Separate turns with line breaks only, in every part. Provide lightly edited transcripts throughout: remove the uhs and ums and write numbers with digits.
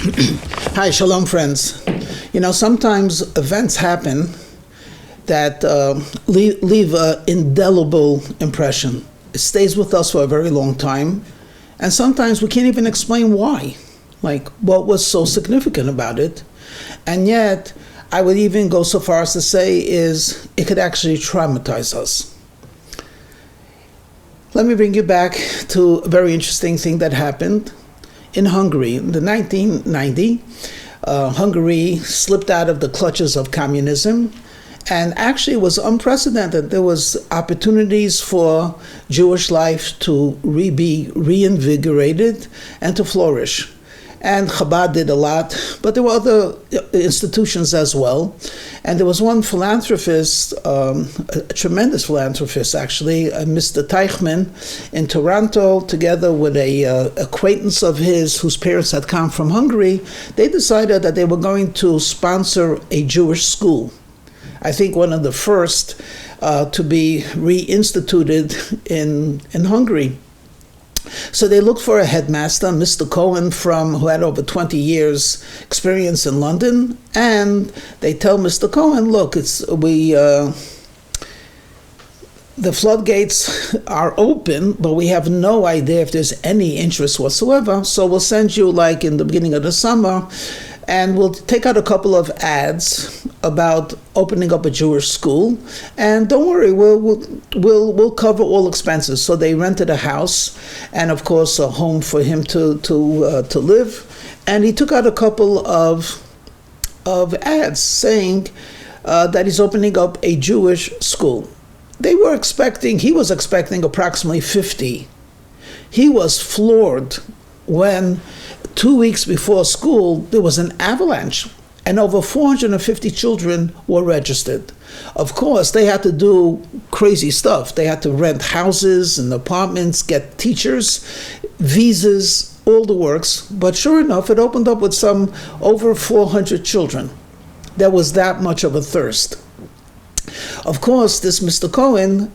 Hi, shalom, friends. You know, sometimes events happen that leave an indelible impression. It stays with us for a very long time, and sometimes we can't even explain why, like what was so significant about it. And yet, I would even go so far as to say is it could actually traumatize us. Let me bring you back to a very interesting thing that happened in Hungary. In the 1990, Hungary slipped out of the clutches of communism, and actually it was unprecedented. There was opportunities for Jewish life to be reinvigorated and to flourish. And Chabad did a lot, but there were other institutions as well. And there was one philanthropist, a tremendous philanthropist actually, Mr. Teichman in Toronto, together with a acquaintance of his whose parents had come from Hungary. They decided that they were going to sponsor a Jewish school. I think one of the first to be reinstituted in Hungary. So they looked for a headmaster, Mr. Cohen, who had over 20 years experience in London, and they tell Mr. Cohen, look, the floodgates are open, but we have no idea if there's any interest whatsoever, so we'll send you like in the beginning of the summer, and we'll take out a couple of ads about opening up a Jewish school, and don't worry, we'll cover all expenses. So they rented a house, and of course a home for him to live, and he took out a couple of ads saying that he's opening up a Jewish school. He was expecting approximately 50. He was floored when 2 weeks before school, there was an avalanche, and over 450 children were registered. Of course, they had to do crazy stuff. They had to rent houses and apartments, get teachers, visas, all the works. But sure enough, it opened up with over 400 children. There was that much of a thirst. Of course, this Mr. Cohen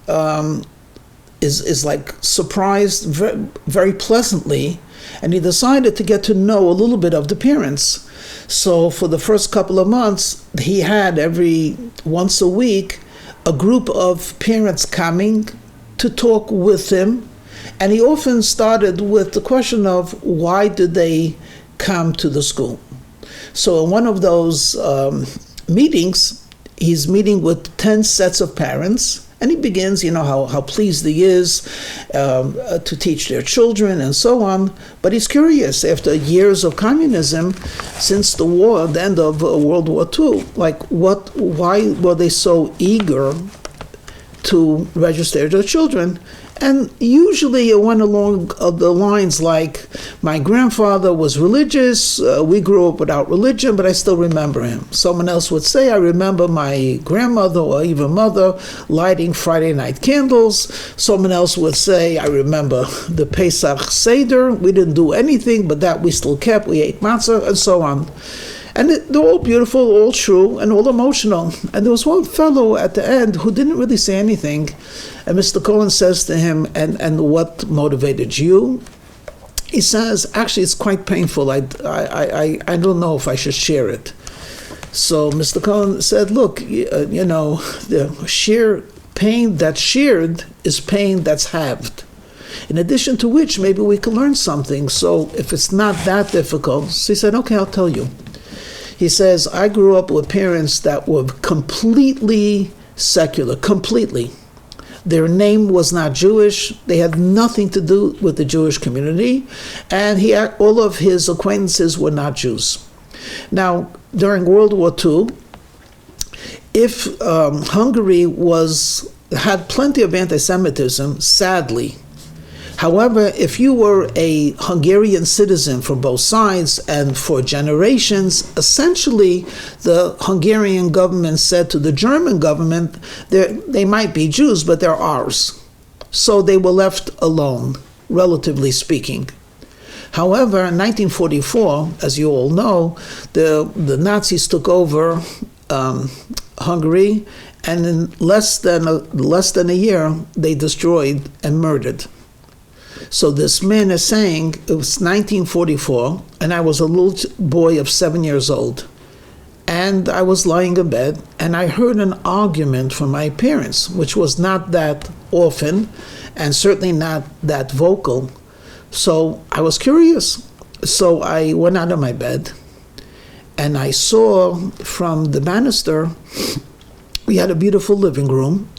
is like surprised very, very pleasantly, and he decided to get to know a little bit of the parents. So for the first couple of months, he had once a week a group of parents coming to talk with him, and he often started with the question of why did they come to the school. So in one of those meetings, he's meeting with 10 sets of parents, and he begins, how pleased he is to teach their children and so on. But he's curious, after years of communism, since the end of World War II, why were they so eager to register their children? And usually it went along the lines like, my grandfather was religious, we grew up without religion, but I still remember him. Someone else would say, I remember my grandmother or even mother lighting Friday night candles. Someone else would say, I remember the Pesach Seder, we didn't do anything, but that we still kept, we ate matzah, and so on. And they're all beautiful, all true, and all emotional. And there was one fellow at the end who didn't really say anything. And Mr. Cohen says to him, and what motivated you? He says, actually, it's quite painful. I don't know if I should share it. So Mr. Cohen said, look, the sheer pain that's shared is pain that's halved. In addition to which, maybe we can learn something. So if it's not that difficult, so he said, okay, I'll tell you. He says, I grew up with parents that were completely secular, completely. Their name was not Jewish. They had nothing to do with the Jewish community. And all of his acquaintances were not Jews. Now, during World War II, if Hungary had plenty of anti-Semitism, sadly. However, if you were a Hungarian citizen from both sides and for generations, essentially the Hungarian government said to the German government, they might be Jews, but they're ours. So they were left alone, relatively speaking. However, in 1944, as you all know, the Nazis took over Hungary, and in less than a year, they destroyed and murdered. So this man is saying, it was 1944, and I was a little boy of 7 years old. And I was lying in bed, and I heard an argument from my parents, which was not that often, and certainly not that vocal. So I was curious. So I went out of my bed, and I saw from the banister, we had a beautiful living room,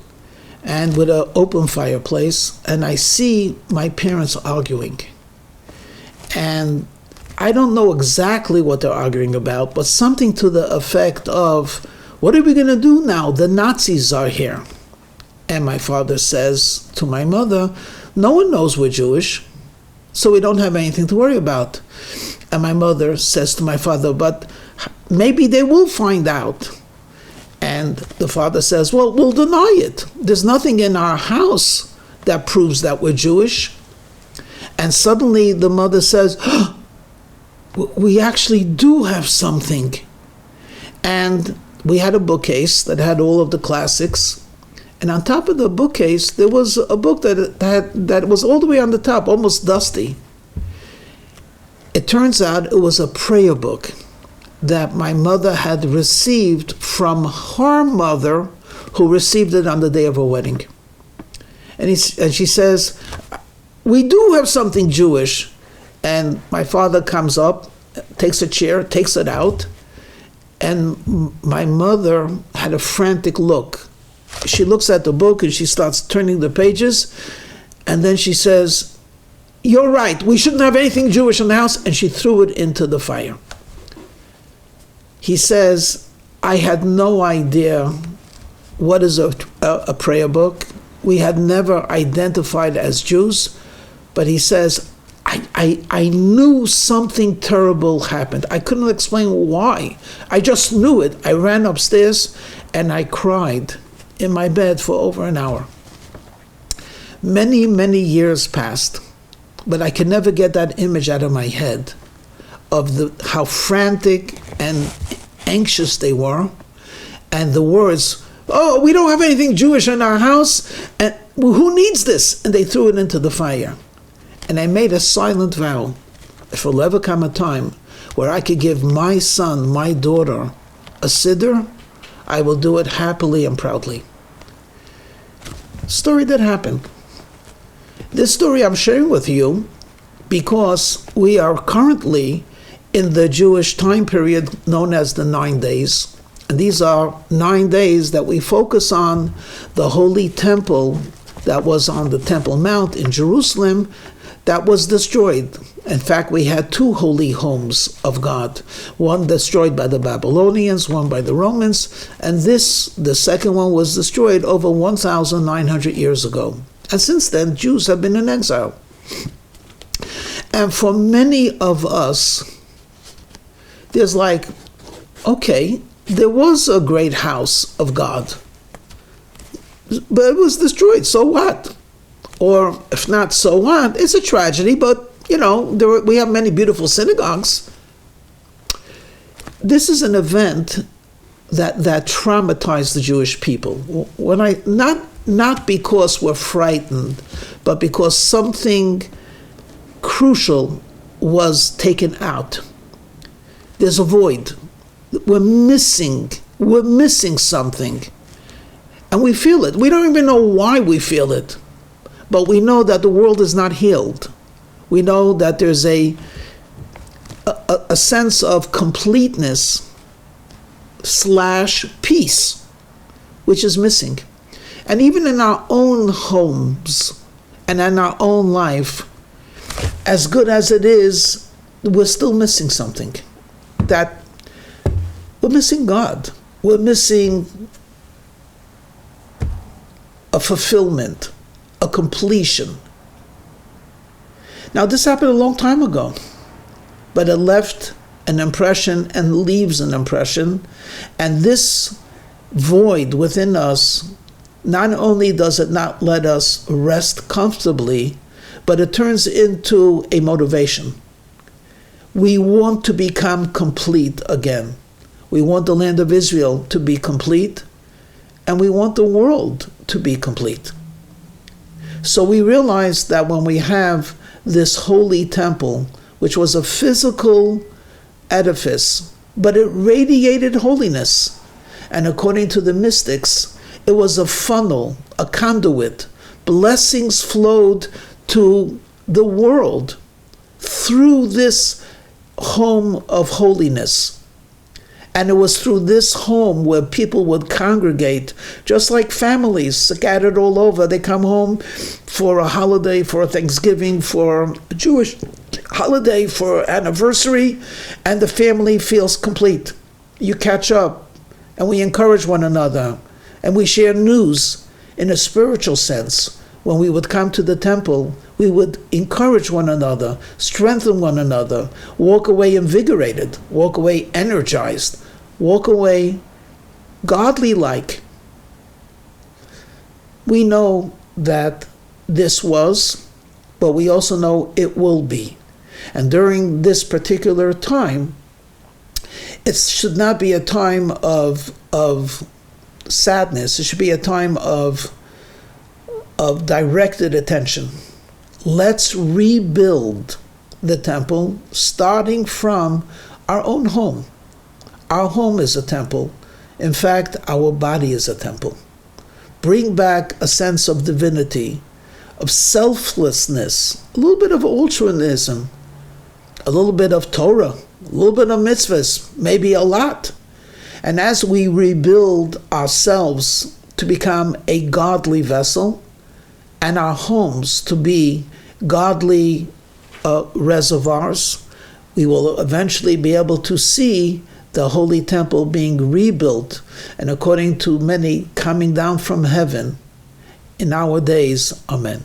and with an open fireplace, and I see my parents arguing. And I don't know exactly what they're arguing about, but something to the effect of, what are we going to do now? The Nazis are here. And my father says to my mother, no one knows we're Jewish, so we don't have anything to worry about. And my mother says to my father, but maybe they will find out. And the father says, well, we'll deny it. There's nothing in our house that proves that we're Jewish. And suddenly the mother says, oh, we actually do have something. And we had a bookcase that had all of the classics. And on top of the bookcase, there was a book that was all the way on the top, almost dusty. It turns out it was a prayer book that my mother had received from her mother, who received it on the day of her wedding. And she says, we do have something Jewish. And my father comes up, takes a chair, takes it out, and my mother had a frantic look. She looks at the book and she starts turning the pages, and then she says, you're right, we shouldn't have anything Jewish in the house, and she threw it into the fire. He says, I had no idea what is a prayer book. We had never identified as Jews, but he says, I knew something terrible happened. I couldn't explain why. I just knew it. I ran upstairs and I cried in my bed for over an hour. Many, many years passed, but I could never get that image out of my head of how frantic and anxious they were, and the words, oh, we don't have anything Jewish in our house, and well, who needs this? And they threw it into the fire. And I made a silent vow, if there'll ever come a time where I could give my son, my daughter, a siddur, I will do it happily and proudly. Story that happened. This story I'm sharing with you because we are currently in the Jewish time period known as the 9 days. And these are 9 days that we focus on the holy temple that was on the Temple Mount in Jerusalem that was destroyed. In fact, we had 2 holy homes of God, one destroyed by the Babylonians, one by the Romans, and the second one was destroyed over 1,900 years ago. And since then, Jews have been in exile. And for many of us, there's like, okay, there was a great house of God, but it was destroyed, so what? Or if not, so what? It's a tragedy, but we have many beautiful synagogues. This is an event that traumatized the Jewish people. When not because we're frightened, but because something crucial was taken out. There's a void. We're missing something. And we feel it. We don't even know why we feel it. But we know that the world is not healed. We know that there's a sense of completeness / peace, which is missing. And even in our own homes and in our own life, as good as it is, we're still missing something. That we're missing God. We're missing a fulfillment, a completion. Now, this happened a long time ago, but it left an impression and leaves an impression. And this void within us, not only does it not let us rest comfortably, but it turns into a motivation. We want to become complete again. We want the land of Israel to be complete, and we want the world to be complete. So we realize that when we have this holy temple, which was a physical edifice, but it radiated holiness. And according to the mystics, it was a funnel, a conduit. Blessings flowed to the world through this home of holiness. And it was through this home where people would congregate, just like families scattered all over. They come home for a holiday, for a Thanksgiving, for a Jewish holiday, for anniversary, and the family feels complete. You catch up, and we encourage one another, and we share news in a spiritual sense. When we would come to the temple, we would encourage one another, strengthen one another, walk away invigorated, walk away energized, walk away godly-like. We know that this was, but we also know it will be. And during this particular time, it should not be a time of sadness. It should be a time of directed attention. Let's rebuild the temple starting from our own home. Our home is a temple. In fact, our body is a temple. Bring back a sense of divinity, of selflessness, a little bit of altruism, a little bit of Torah, a little bit of mitzvahs, maybe a lot. And as we rebuild ourselves to become a godly vessel, and our homes to be godly reservoirs, we will eventually be able to see the holy temple being rebuilt, and according to many, coming down from heaven in our days. Amen.